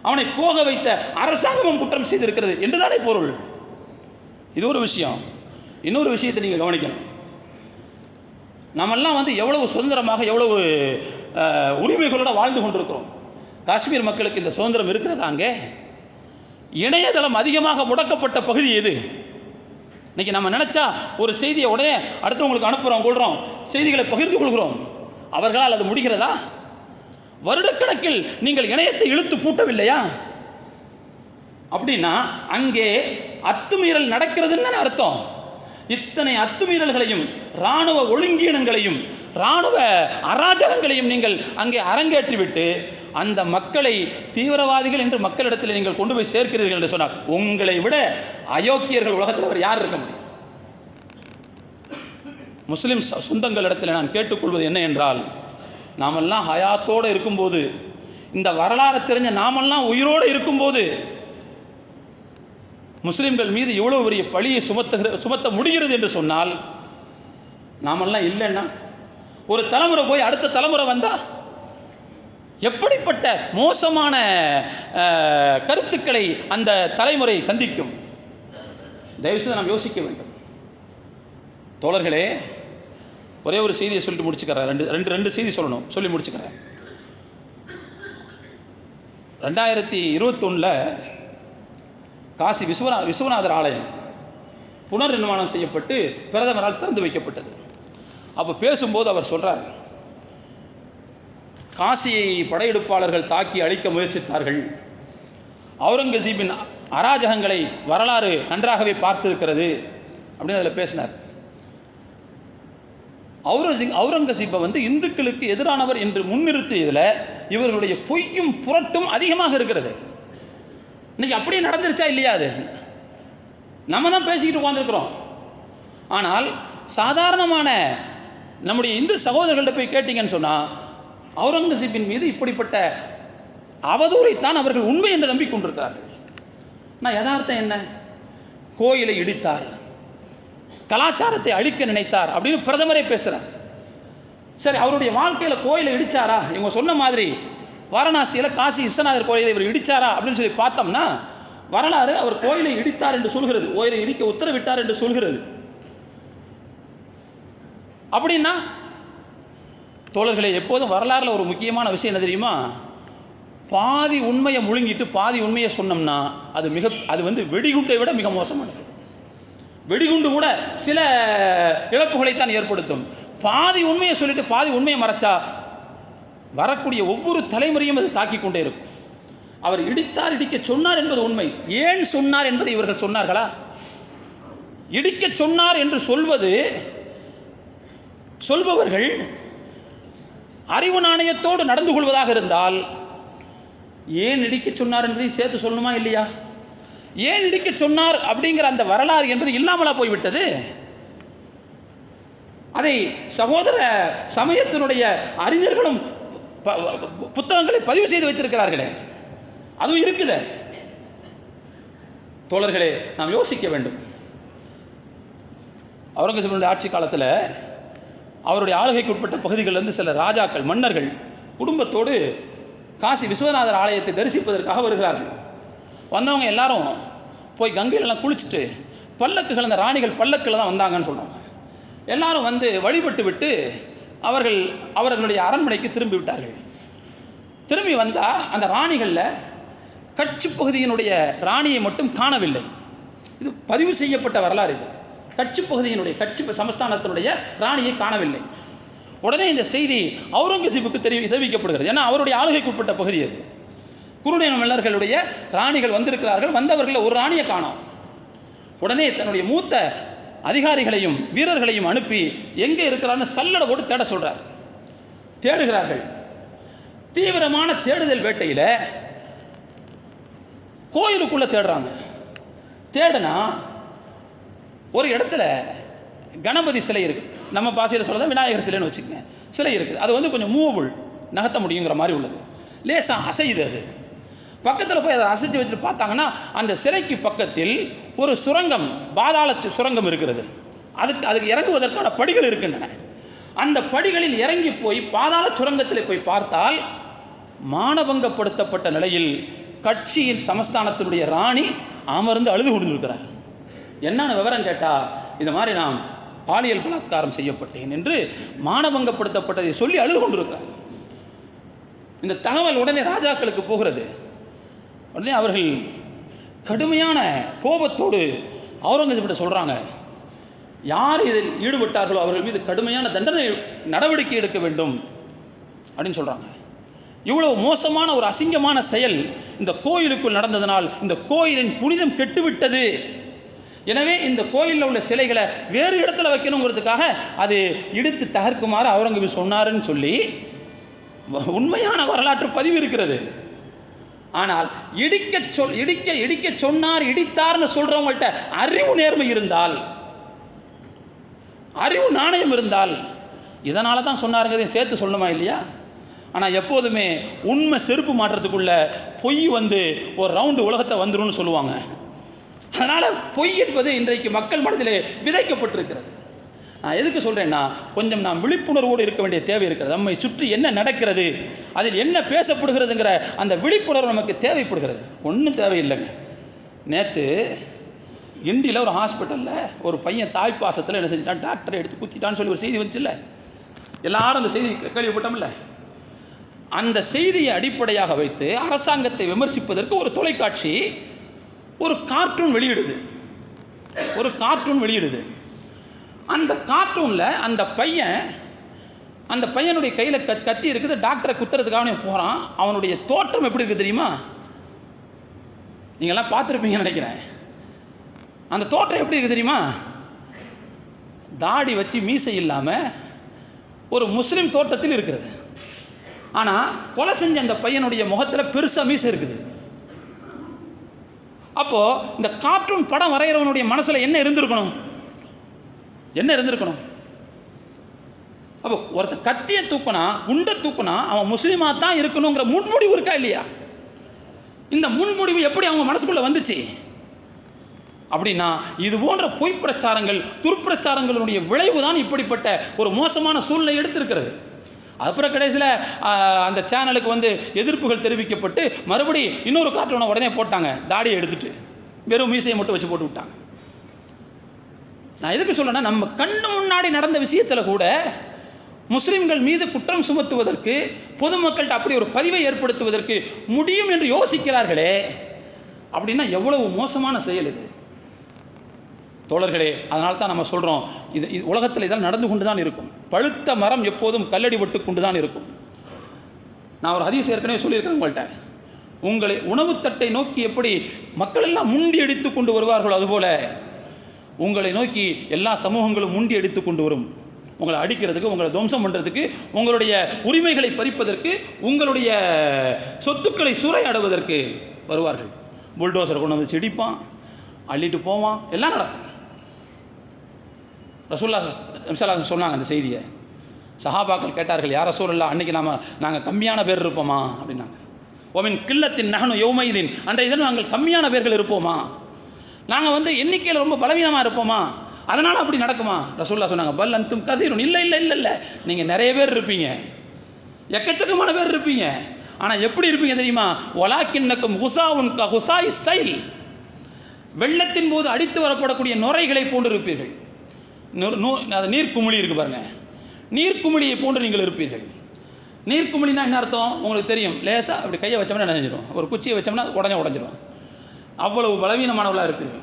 Speaker 2: அவனை போக வைத்த அரசாங்கமும் குற்றம் செய்திருக்கிறது என்றுதானே பொருள். இது ஒரு விஷயம். இன்னொரு விஷயத்தை நீங்கள் கவனிக்கணும். நம்மெல்லாம் எவ்வளவு சுதந்திரமாக எவ்வளவு உரிமைகளோடு வாழ்ந்து கொண்டிருக்கிறோம். காஷ்மீர் மக்களுக்கு இந்த சுதந்திரம் இருக்கிறதா? அங்கே இணையதளம் அதிகமாக முடக்கப்பட்ட பகுதி எது? இன்னைக்கு நம்ம நினைச்சா ஒரு செய்தியை உடனே அடுத்தவங்களுக்கு அனுப்புகிறோம், கொள்கிறோம், செய்திகளை பகிர்ந்து கொள்கிறோம். அவர்களால் அது முடிகிறதா? வருடக்கணக்கில் நீங்கள் இணையத்தை இழுத்து பூட்டவில்லையா? அப்படின்னா அங்கே அத்துமீறல் நடக்கிறதுன்னு அர்த்தம். இத்தனை அத்துமீறல்களையும் இராணுவ ஒழுங்கீனங்களையும் இராணுவ அராஜகங்களையும் நீங்கள் அங்கே அரங்கேற்றிவிட்டு அந்த மக்களை தீவிரவாதிகள் என்று மக்களிடத்தில் நீங்கள் கொண்டு போய் சேர்க்கிறீர்கள் என்று சொன்னால் உங்களை விட அயோக்கியர்கள் உலகத்தில் யார் இருக்க முடியும்? முஸ்லிம் சொந்தங்களிடத்தில் நான் கேட்டுக்கொள்வது என்ன என்றால், நாமெல்லாம் ஹயாத்தோடு இருக்கும்போது, இந்த வரலாறு தெரிஞ்ச நாமெல்லாம் உயிரோடு இருக்கும்போது முஸ்லிம்கள் மீது இவ்வளவு பெரிய பழியை சுமத்த முடிகிறது என்று சொன்னால், நாமெல்லாம் இல்லைன்னா ஒரு தலைமுறை போய் அடுத்த தலைமுறை வந்தா எப்படிப்பட்ட மோசமான கருத்துக்களை அந்த தலைமுறை சந்திக்கும்? தயவுசெய்து நாம் யோசிக்க வேண்டும். தோழர்களே, ஒரே ஒரு செய்தியை சொல்லிட்டு முடிச்சுக்கிறேன். ரெண்டு செய்தி சொல்லி முடிச்சுக்கிறேன். 2021 காசி விஸ்வநாதர் ஆலயம் புனர் நிர்மாணம் செய்யப்பட்டு பிரதமரால் திறந்து வைக்கப்பட்டது. அப்போ பேசும்போது அவர் சொல்றார், காசியை படையெடுப்பாளர்கள் தாக்கி அழிக்க முயற்சித்தார்கள். அவுரங்கசீபின் அராஜகங்களை வரலாறு நன்றாகவே பார்த்திருக்கிறது அப்படின்னு அதில் பேசினார். அவுரங்கசீப்பை இந்துக்களுக்கு எதிரானவர் என்று முன்னிறுத்தியதில் இவர்களுடைய பொய்யும் புரட்டும் அதிகமாக இருக்கிறது. இன்னைக்கு அப்படியே நடந்துருச்சா இல்லையா? அது நம்ம தான் பேசிக்கிட்டு உட்காந்துருக்கிறோம். ஆனால் சாதாரணமான நம்முடைய இந்து சகோதரர்கள்ட்ட போய் கேட்டீங்கன்னு சொன்னால் அவுரங்கசீப்பின் மீது இப்படிப்பட்ட அவதூறைத்தான் அவர்கள் உண்மை என்று நம்பிக்கொண்டிருக்கிறார்கள். நான் யதார்த்தம் என்ன? கோயிலை இடித்தார், கலாச்சாரத்தை அழிக்க நினைத்தார் அப்படின்னு பிரதமரே பேசுகிறார். சரி, அவருடைய வாழ்க்கையில் கோயிலை இடிச்சாரா? இவங்க சொன்ன மாதிரி வாரணாசியில் காசி விஸ்வநாதர் கோயிலை இவர் இடிச்சாரா அப்படின்னு சொல்லி பார்த்தோம்னா வரலாறு அவர் கோயிலை இடித்தார் என்று சொல்கிறது, கோயிலை இடிக்க உத்தரவிட்டார் என்று சொல்கிறது. அப்படின்னா தோழர்களே, எப்போதும் வரலாறுல ஒரு முக்கியமான விஷயம் என்ன தெரியுமா? பாதி உண்மையை முழுங்கிட்டு பாதி உண்மையை சொன்னோம்னா அது வந்து வெடிகுண்டை விட மிக மோசமானது. வெடிகுண்டு கூட சில இழப்புகளைத்தான் ஏற்படுத்தும். பாதி உண்மையை சொல்லிட்டு பாதி உண்மையை மறைச்சா வரக்கூடிய ஒவ்வொரு தலைமுறையும் அது தாக்கிக் கொண்டே இருக்கும். அவர் இடித்தார், இடிக்க சொன்னார் என்பது உண்மை. ஏன் சொன்னார் என்பதை இவர்கள் சொன்னார்களா? இடிக்க சொன்னார் என்று சொல்பவர்கள் அறிவு நாணயத்தோடு நடந்து கொள்வதாக இருந்தால் ஏன் இடிக்க சொன்னார் என்பதை சேர்த்து சொல்லணுமா இல்லையா? ஏன் இடிக்க சொன்னார் அப்படிங்கிற அந்த வரலாறு என்பது இல்லாமலா போய்விட்டது? அதை சகோதர சமயத்தினுடைய அறிஞர்களும் புத்தகங்களை பதிவு செய்து வைத்திருக்கிறார்களே, அதுவும் இருக்குது. தோழர்களே, நாம் யோசிக்க வேண்டும். அவுரங்கசீபனுடைய ஆட்சி காலத்தில் அவருடைய ஆளுகைக்கு உட்பட்ட பகுதிகளிலிருந்து சில ராஜாக்கள், மன்னர்கள் குடும்பத்தோடு காசி விஸ்வநாதர் ஆலயத்தை தரிசிப்பதற்காக வருகிறார்கள். வந்தவங்க எல்லாரும் போய் கங்கையிலலாம் குளிச்சுட்டு பல்லக்குகள், அந்த ராணிகள் பல்லக்கில் தான் வந்தாங்கன்னு சொல்கிறாங்க. எல்லாரும் வந்து வழிபட்டு விட்டு அவர்களுடைய அரண்மனைக்கு திரும்பி விட்டார்கள். திரும்பி வந்தால் அந்த ராணிகளில் கட்சி பகுதியினுடைய ராணியை மட்டும் காணவில்லை. இது பதிவு செய்யப்பட்ட வரலாறு. இது கட்சி பகுதியினுடைய கட்சி சமஸ்தானத்தினுடைய ராணியை காணவில்லை. உடனே இந்த செய்தி அவுரங்கசீபுக்கு தெரிவிக்கப்படுகிறது. ஏன்னா அவருடைய ஆளுகைக்கு உட்பட்ட பகுதி அது. குருடைய மன்னர்களுடைய ராணிகள் வந்திருக்கிறார்கள், வந்தவர்கள் ஒரு ராணியை காணோம். உடனே தன்னுடைய மூத்த அதிகாரிகளையும் வீரர்களையும் அனுப்பி எங்கே இருக்கிறான்னு சல்லடை போட்டு தேட சொல்றார். தேடுகிறார்கள். தீவிரமான தேடுதல் வேட்டையில் கோயிலுக்குள்ள தேடுறாங்க. தேடுனா ஒரு இடத்துல கணபதி சிலை இருக்கு. நம்ம பாசையில் சொல்றதா விநாயகர் சிலைன்னு வச்சுக்கோங்க. சிலை இருக்குது. அது வந்து கொஞ்சம் மூவபிள், நகர்த்த முடியுங்கிற மாதிரி உள்ளது. லேசா அசையுது. அது பக்கத்தில் போய் அதை அசைச்சு வச்சுட்டு பார்த்தாங்கன்னா அந்த சிலைக்கு பக்கத்தில் ஒரு சுரங்கம், பாதாள சுரங்கம் இருக்கிறது. அதுக்கு இறங்குவதற்கான படிகள் இருக்கின்றன. அந்த படிகளில் இறங்கி போய் பாதாள சுரங்கத்தில் போய் பார்த்தால் மானபங்கப்படுத்தப்பட்ட நிலையில் கட்சியின் சமஸ்தானத்தினுடைய ராணி அமர்ந்து அழுது கொண்டிருக்கிறார். என்னென்ன விவரம் கேட்டால், இந்த மாதிரி நான் பாலியல் பலாத்காரம் செய்யப்பட்டேன் என்று மானபங்கப்படுத்தப்பட்டதை சொல்லி அழுது கொண்டிருக்கிறார். இந்த தகவல் உடனே ராஜாக்களுக்கு போகிறது. உடனே அவர்கள் கடுமையான கோபத்தோடு அவுரங்கசீபிட்ட சொல்றாங்க, யார் இதில் ஈடுபட்டார்களோ அவர்கள் மீது கடுமையான தண்டனை நடவடிக்கை எடுக்க வேண்டும் அப்படின்னு சொல்றாங்க. இவ்வளவு மோசமான ஒரு அசிங்கமான செயல் இந்த கோயிலுக்குள் நடந்ததனால் இந்த கோயிலின் புனிதம் கெட்டுவிட்டது. எனவே இந்த கோயிலில் உள்ள சிலைகளை வேறு இடத்துல வைக்கணுங்கிறதுக்காக அது இடித்து தகர்க்குமாறு அவுரங்கசீப் சொன்னாருன்னு சொல்லி உண்மையான வரலாற்று பதிவு இருக்கிறது. ஆனால் இடிக்க சொன்னார், இடித்தார்னு சொல்றவங்கள்ட்ட அறிவு நேர்மை இருந்தால், அறிவு நாணயம் இருந்தால் இதனால தான் சொன்னாருங்கிறதை சேர்த்து சொல்லணுமா இல்லையா? ஆனால் எப்போதுமே உண்மை செருப்பு மாற்றத்துக்குள்ள பொய் வந்து ஒரு ரவுண்டு உலகத்தை வந்துரும்னு சொல்லுவாங்க. அதனால பொய் என்பது இன்றைக்கு மக்கள் மனதிலே விதைக்கப்பட்டிருக்கிறது. நான் எதுக்கு சொல்றேன்னா, கொஞ்சம் நாம் விழிப்புணர்வோடு இருக்க வேண்டிய தேவை இருக்கிறது. நம்மை சுற்றி என்ன நடக்கிறது, அதில் என்ன பேசப்படுகிறதுங்கிற அந்த விழிப்புணர்வு நமக்கு தேவைப்படுகிறது. ஒன்றும் தேவையில்லைங்க. நேற்று இந்தியில் ஒரு ஹாஸ்பிட்டலில் ஒரு பையன் தாய்ப்பாசத்தில் என்ன செஞ்சுட்டான், டாக்டரை எடுத்து குத்திட்டான்னு சொல்லி ஒரு செய்தி வந்துச்சுல்ல, எல்லாரும் அந்த செய்தி கேள்விப்பட்டோம்ல. அந்த செய்தியை அடிப்படையாக வைத்து அரசாங்கத்தை விமர்சிப்பதற்கு ஒரு தொலைக்காட்சி ஒரு கார்ட்டூன் வெளியிடுது. அந்த கார்ட்டூனில் அந்த பையனுடைய கையில் கத்தி இருக்குது. டாக்டரை குத்துறதுக்காக போகிறான். அவனுடைய தோற்றம் எப்படி இருக்குது தெரியுமா? நீங்கள்லாம் பார்த்துருப்பீங்கன்னு நினைக்கிறேன். அந்த தோற்றம் எப்படி இருக்குது தெரியுமா? தாடி வச்சு மீசை இல்லாமல் ஒரு முஸ்லீம் தோற்றத்தில் இருக்கிறது. ஆனால் கொலை செஞ்ச அந்த பையனுடைய முகத்தில் பெருசாக மீசை இருக்குது. அப்போ இந்த கார்ட்டூன் படம் வரைகிறவனுடைய மனசுல என்ன இருந்திருக்கணும்? அப்போ ஒருத்தர் கத்தியை தூக்கினா, குண்டை தூக்கினா அவன் முஸ்லீமா தான் இருக்கணுங்கிற முன்முடிவு இருக்கா இல்லையா? இந்த முன்முடிவு எப்படி அவங்க மனசுக்குள்ள வந்துச்சு அப்படின்னா, இது போன்ற பொய் பிரச்சாரங்கள், துர்பிரச்சாரங்களுடைய விளைவு தான் இப்படிப்பட்ட ஒரு மோசமான சூழ்நிலை எடுத்திருக்கிறது. அப்புறம் கடைசியில் அந்த சேனலுக்கு வந்து எதிர்ப்புகள் தெரிவிக்கப்பட்டு மறுபடி இன்னொரு கார்ட்டூனை உடனே போட்டாங்க. தாடியை எடுத்துட்டு வெறும் மீசையை மட்டும் வச்சு போட்டு விட்டாங்க. நான் எதுக்கு சொல்றேன்னா, நம்ம கண்ணு முன்னாடி நடந்த விஷயத்தில் கூட முஸ்லிம்கள் மீது குற்றம் சுமத்துவதற்கு, பொதுமக்கள்கிட்ட அப்படி ஒரு பதிவை ஏற்படுத்துவதற்கு முடியும் என்று யோசிக்கிறார்களே, அப்படின்னா எவ்வளவு மோசமான செயல் இது தோழர்களே. அதனால தான் நம்ம சொல்கிறோம், இது உலகத்தில் இதெல்லாம் நடந்து கொண்டு தான் இருக்கும். பழுத்த மரம் எப்போதும் கல்லடிபட்டு கொண்டு தான் இருக்கும். நான் ஒரு ஹதீஸ் ஏற்கனவே சொல்லியிருக்கேன் உங்கள்கிட்ட. உங்களை உணவுத்தட்டை நோக்கி எப்படி மக்கள் எல்லாம் முண்டி அடித்து கொண்டு வருவார்களோ, அதுபோல உங்களை நோக்கி எல்லா சமூகங்களும் முண்டி அடித்து கொண்டு வரும். உங்களை அடிக்கிறதுக்கு, உங்களை துவம்சம் பண்ணுறதுக்கு, உங்களுடைய உரிமைகளை பறிப்பதற்கு, உங்களுடைய சொத்துக்களை சூறையாடுவதற்கு வருவார்கள். புல்டோசர் கொண்டு வந்து செடிப்பான், அள்ளிட்டு போவான், எல்லாம் நடக்கும். ரசூலுல்லாஹ் சொன்னாங்க அந்த செய்தியை. சஹாபாக்கள் கேட்டார்கள், யார் ரசூலுல்லாஹ், அன்னைக்கு நாங்கள் கம்மியான பேர் இருப்போமா அப்படின்னாங்க. ஓமின் கில்லத்தின் நகனு யௌமைதின், அன்றைய தினம் நாங்கள் கம்மியான பேர்கள் இருப்போமா, நாங்கள் எண்ணிக்கையில் ரொம்ப பலவீனமாக இருப்போமா, அதனால் அப்படி நடக்குமா? ரசூலுல்லாஹ் சொன்னாங்க, பல் அன்தும் கதீருன், இல்லை இல்லை இல்லை இல்லை, நீங்கள் நிறைய பேர் இருப்பீங்க, எக்கச்சக்கமான பேர் இருப்பீங்க. ஆனால் எப்படி இருப்பீங்க தெரியுமா? வலாக்கின்னக்கும் ஹுசாவுன் க ஹுசாய் ஸைல், வெள்ளத்தின் போது அடித்து வரப்படக்கூடிய நுரைகளை போன்று இருப்பீர்கள். நீர்க்குமிழி இருக்கு பாருங்க, நீர்க்குமிழியை போன்று நீங்கள் இருப்பீர்கள். நீர்க்குமிழினா என்ன அர்த்தம் உங்களுக்கு தெரியும். லேசாக அப்படி கையை வச்சோம்னா நினைஞ்சிடும், ஒரு குச்சியை வச்சோம்னா உடஞ்சிடும். அவ்வளவு பலவீனமானவர்களாக இருப்பீர்கள்.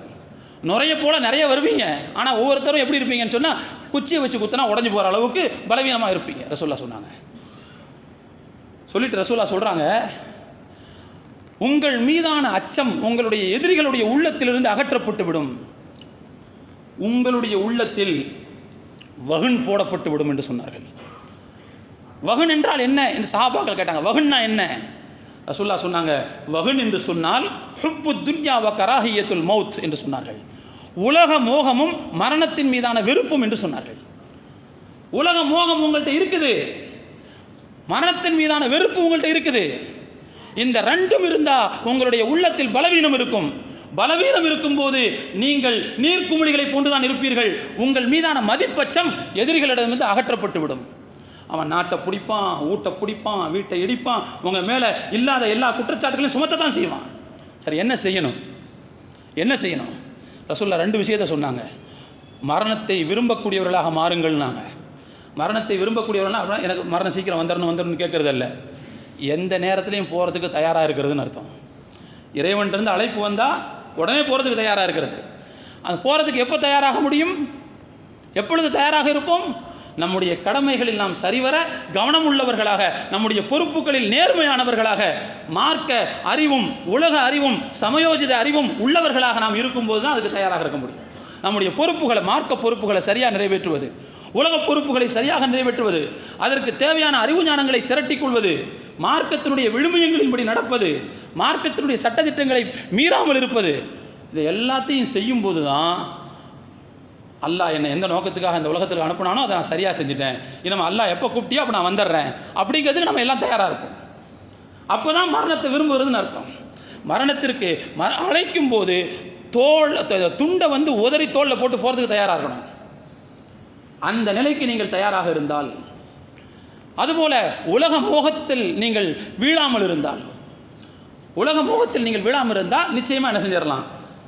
Speaker 2: நுரைய போல நிறைய வருவீங்க, ஆனால் ஒவ்வொருத்தரும் எப்படி இருப்பீங்கன்னு சொன்னால், குச்சியை வச்சு குத்தினா உடஞ்சி போகிற அளவுக்கு பலவீனமாக இருப்பீங்க. ரசூலுல்லாஹ் சொன்னாங்க. சொல்லிட்டு ரசூலுல்லாஹ் சொல்கிறாங்க, உங்கள் மீதான அச்சம் உங்களுடைய எதிரிகளுடைய உள்ளத்திலிருந்து அகற்றப்பட்டு விடும், உங்களுடைய உள்ளத்தில் வகுன் போடப்பட்டு விடும் என்று சொன்னார்கள். வகுன் என்றால் என்ன என்று சஹாபாக்கள் கேட்டாங்க. வகுன்னா என்ன? ரசூலுல்லாஹ் சொன்னாங்க, வகுன் என்று சொன்னால் ஹுப்பு துன்யா வ கராஹியத்துல் மௌத் என்று சொன்னார்கள். உலக மோகமும் மரணத்தின் மீதான வெறுப்பும் என்று சொன்னார்கள். உலக மோகம் உங்கள்கிட்ட இருக்குது, மரணத்தின் மீதான வெறுப்பு உங்கள்கிட்ட இருக்குது. இந்த ரெண்டும் இருந்தா உங்களுடைய உள்ளத்தில் பலவீனம் இருக்கும். பலவீனம் இருக்கும்போது நீங்கள் நீர்க்குமிழிகளை போன்றுதான் இருப்பீர்கள். உங்கள் மீதான மதிப்பச்சம் எதிரிகளிடமிருந்து அகற்றப்பட்டு விடும். அவன் நாட்டை பிடிப்பான், ஊட்டை பிடிப்பான், வீட்டை இடிப்பான், உங்கள் மேலே இல்லாத எல்லா குற்றச்சாட்டுகளையும் சுமத்தத்தான் செய்வான். சரி, என்ன செய்யணும்? என்ன செய்யணும்? ரசூலுல்லாஹ் 2 விஷயத்தை சொன்னாங்க. மரணத்தை விரும்பக்கூடியவர்களாக மாறுங்கள்னாங்க. மரணத்தை விரும்பக்கூடியவர்கள்னா எனக்கு மரணம் சீக்கிரம் வந்துடணும்னு கேட்கறதல்ல, எந்த நேரத்துலையும் போகிறதுக்கு தயாராக இருக்கிறதுன்னு அர்த்தம். இறைவன்கிட்ட அழைப்பு வந்தால் உடனே போகிறதுக்கு தயாராக இருக்கிறது. அது போகிறதுக்கு எப்போ தயாராக முடியும்? எப்பொழுது தயாராக இருப்போம்? நம்முடைய கடமைகளில் நாம் சரிவர கவனம் உள்ளவர்களாக, நம்முடைய பொறுப்புகளில் நேர்மையானவர்களாக, மார்க்க அறிவும் உலக அறிவும் சமயோஜித அறிவும் உள்ளவர்களாக நாம் இருக்கும்போது தான் அதுக்கு தயாராக இருக்க முடியும். நம்முடைய பொறுப்புகளை, மார்க்க பொறுப்புகளை சரியாக நிறைவேற்றுவது, உலக பொறுப்புகளை சரியாக நிறைவேற்றுவது, அதற்கு தேவையான அறிவு ஞானங்களை திரட்டிக் கொள்வது, மார்க்கத்தினுடைய விழுமியங்களின்படி நடப்பது, மார்க்கத்தினுடைய சட்டத்திட்டங்களை மீறாமல் இருப்பது, இது எல்லாத்தையும் செய்யும் போது தான் அல்லாஹ் என்னை எந்த நோக்கத்துக்காக இந்த உலகத்துக்கு அனுப்பினானோ அதை நான் சரியாக செஞ்சுட்டேன், இன்னும் அல்லாஹ் எப்போ கூப்பிட்டியோ அப்போ நான் வந்துடுறேன் அப்படிங்கிறதுக்கு நம்ம எல்லாம் தயாராக இருக்கும். அப்போ தான் மரணத்தை விரும்புகிறதுன்னு அர்த்தம். மரணத்திற்கு அழைக்கும் போது துண்டை உதறி தோளில் போட்டு போகிறதுக்கு தயாராக இருக்கணும். அந்த நிலைக்கு நீங்கள் தயாராக இருந்தால், அதுபோல உலக மோகத்தில் நீங்கள் வீழாமல் இருந்தால், நிச்சயமாக என்ன செஞ்சிடலாம்?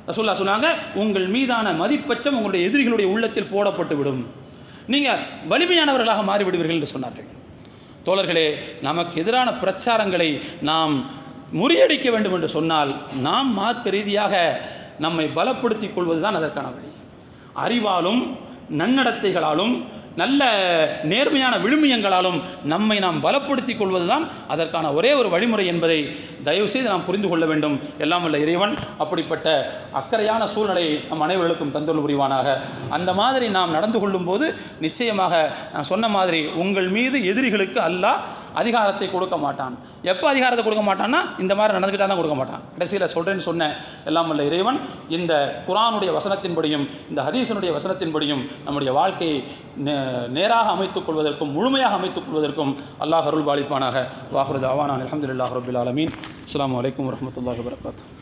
Speaker 2: ரசூலுல்லாஹ் சொன்னாங்க, உங்கள் மீதான மதிப்பச்சம் உங்களுடைய எதிரிகளுடைய உள்ளத்தில் போடப்பட்டு விடும், நீங்கள் வலிமையானவர்களாக மாறிவிடுவீர்கள் என்று சொன்னார்கள். தோழர்களே, நமக்கு எதிரான பிரச்சாரங்களை நாம் முறியடிக்க வேண்டும் என்று சொன்னால், நாம் மார்க்க ரீதியாக நம்மை பலப்படுத்திக் கொள்வதுதான் அதற்கான வழி. அறிவாலும் நன்னடத்தைகளாலும் நல்ல நேர்மையான விழுமியங்களாலும் நம்மை நாம் பலப்படுத்திக் கொள்வதுதான் அதற்கான ஒரே ஒரு வழிமுறை என்பதை தயவுசெய்து நாம் புரிந்து கொள்ள வேண்டும். எல்லாம் வல்ல இறைவன் அப்படிப்பட்ட அக்கறையான சூழ்நிலையை நம் அனைவர்களுக்கும் தந்தருள் புரிவானாக. அந்த மாதிரி நாம் நடந்து கொள்ளும் போது நிச்சயமாக நான் சொன்ன மாதிரி உங்கள் மீது எதிரிகளுக்கு அல்லாஹ் அதிகாரத்தை கொடுக்க மாட்டான். எப்போ அதிகாரத்தை கொடுக்க மாட்டான்னா, இந்த மாதிரி நடந்துக்கிட்டா தான் கொடுக்க மாட்டான். கடைசியில் சொல்கிறேன்னு சொன்ன எல்லாம் வல்ல இறைவன் இந்த குர்ஆனுடைய வசனத்தின்படியும் இந்த ஹதீஸனுடைய வசனத்தின்படியும் நம்முடைய வாழ்க்கையை நேராக அமைத்துக் கொள்வதற்கும் முழுமையாக அமைத்துக் கொள்வதற்கும் அல்லாஹ் அருள் பாலிப்பானாக. வாஹிரு தஅவானா அல்ஹம்துலில்லாஹி ரப்பில் ஆலமீன். அஸ்ஸலாமு அலைக்கும் வரஹ்மத்துல்லாஹி வபரகாத்துஹு.